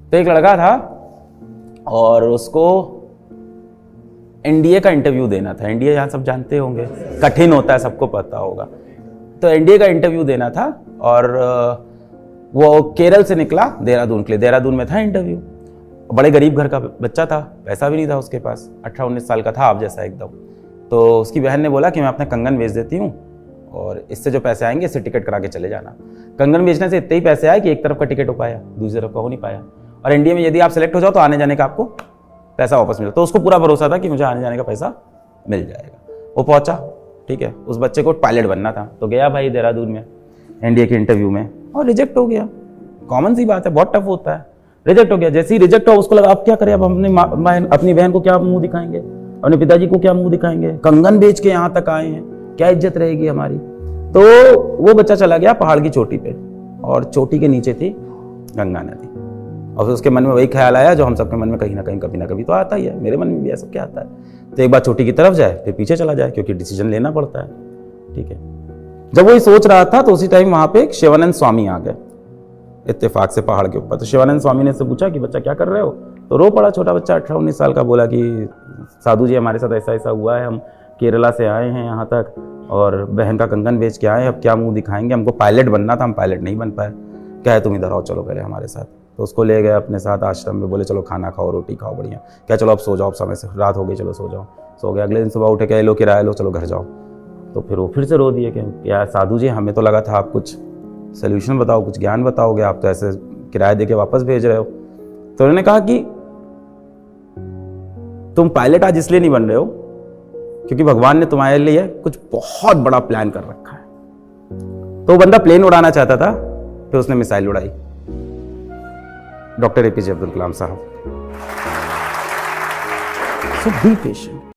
तो एक लड़का था और उसको एनडीए का इंटरव्यू देना था। एनडीए यहाँ सब जानते होंगे, कठिन होता है, सबको पता होगा। तो एनडीए का इंटरव्यू देना था और वो केरल से निकला देहरादून के लिए। देहरादून में था इंटरव्यू। बड़े गरीब घर का बच्चा था, पैसा भी नहीं था उसके पास, 18-19 साल का था आप जैसा एकदम। तो उसकी बहन ने बोला कि मैं अपना कंगन बेच देती हूँ और इससे जो पैसे आएंगे इससे टिकट करा के चले जाना। कंगन बेचने से इतने ही पैसे आए कि एक तरफ का टिकट हो पाया, दूसरी तरफ का हो नहीं पाया। और एनडीए में यदि आप सेलेक्ट हो जाओ तो आने जाने का आपको पैसा वापस मिला। तो उसको पूरा भरोसा था कि मुझे आने जाने का पैसा मिल जाएगा। वो पहुंचा, ठीक है, उस बच्चे को पायलट बनना था तो गया भाई देहरादून में एनडीए के इंटरव्यू में और रिजेक्ट हो गया। कॉमन सी बात है, बहुत टफ होता है। रिजेक्ट हो गया। जैसे ही रिजेक्ट हुआ उसको लगा अब क्या करें, अब अपनी बहन को क्या मुंह दिखाएंगे, अपने पिताजी को क्या मुंह दिखाएंगे, कंगन बेच के यहाँ तक आए हैं, क्या इज्जत रहेगी हमारी। तो वो बच्चा चला गया पहाड़ की चोटी पे और चोटी के नीचे थी गंगा नदी। और फिर उसके मन में वही ख्याल आया जो हम सबके मन में कहीं ना कहीं कभी ना कभी तो आता ही है, मेरे मन में भी ऐसा क्या आता है। तो एक बार चोटी की तरफ जाए फिर पीछे चला जाए, क्योंकि डिसीजन लेना पड़ता है, ठीक है। जब वो ये सोच रहा था तो उसी टाइम वहां पे एक शिवानंद स्वामी आ गए इत्तेफाक से पहाड़ के ऊपर। तो शिवानंद स्वामी ने से पूछा कि बच्चा क्या कर रहे हो। तो रो पड़ा छोटा बच्चा 18-19 साल का, बोला कि साधु जी हमारे साथ ऐसा ऐसा हुआ है, हम केरला से आए हैं यहाँ तक और बहन का कंगन बेच के आए हैं, अब क्या मुंह दिखाएंगे, हमको पायलट बनना था, हम पायलट नहीं बन पाए। क्या है तुम इधर आओ, चलो पहले हमारे साथ। तो उसको ले गए अपने साथ आश्रम में, बोले चलो खाना खाओ, रोटी खाओ, बढ़िया। क्या चलो अब सो जाओ, समय से रात हो गई, चलो सो जाओ। सो गए। अगले दिन सुबह उठे, क्या लो किराया लो, चलो घर जाओ। तो फिर वो फिर से रो दिए कि यार साधु जी हमें तो लगा था आप कुछ सोल्यूशन बताओ, कुछ ज्ञान बताओगे, आप तो ऐसे किराया दे के वापस भेज रहे हो। तो उन्होंने कहा कि तुम पायलट आज इसलिए नहीं बन रहे हो क्योंकि भगवान ने तुम्हारे लिए कुछ बहुत बड़ा प्लान कर रखा है। तो वो बंदा प्लेन उड़ाना चाहता था, फिर उसने मिसाइल उड़ाई। डॉक्टर एपीजे अब्दुल कलाम साहब। सो बी पेशेंट।